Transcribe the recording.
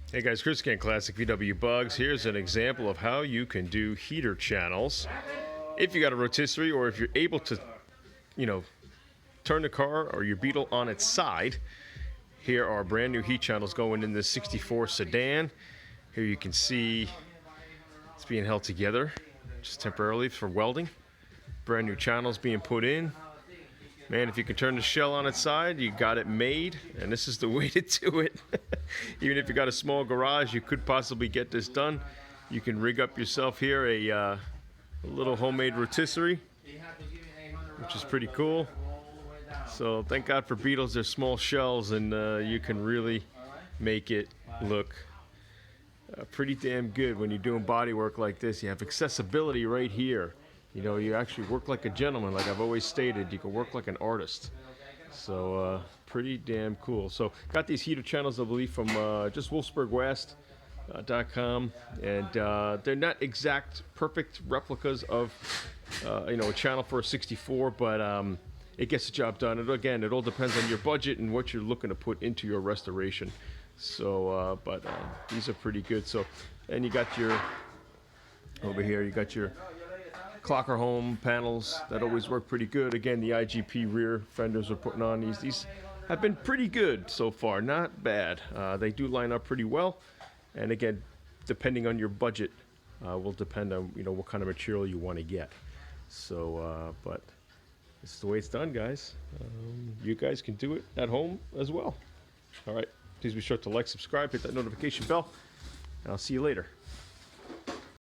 Hey guys, Chris again, Classic VW Bugs. Here's an example of how you can do heater channels. If you got a rotisserie, or if you're able to, turn the car or your Beetle on its side, here are brand new heat channels going in this 64 sedan. Here you can see it's being held together just temporarily for welding. Brand new channels being put in. Man, if you can turn the shell on its side, you got it made, and this is the way to do it. Even if you got a small garage, you could possibly get this done. You can rig up yourself here a little homemade rotisserie, which is pretty cool. So thank God for Beetles, they're small shells, and you can really make it look pretty damn good when you're doing body work like this. You have accessibility right here. You actually work like a gentleman, like I've always stated. You can work like an artist. So pretty damn cool. So got these heater channels, I believe, from just wolfsburgwest.com, and they're not exact perfect replicas of a channel for a 64, but it gets the job done. And again, it all depends on your budget and what you're looking to put into your restoration. So but these are pretty good. So, and you got your over here, you got your Clocker home panels that always work pretty good. Again, the IGP rear fenders we're putting on these have been pretty good so far, not bad. They do line up pretty well, and again, depending on your budget, will depend on what kind of material you want to get. So, but this is the way it's done, guys. You guys can do it at home as well. All right, please be sure to like, subscribe, hit that notification bell, and I'll see you later.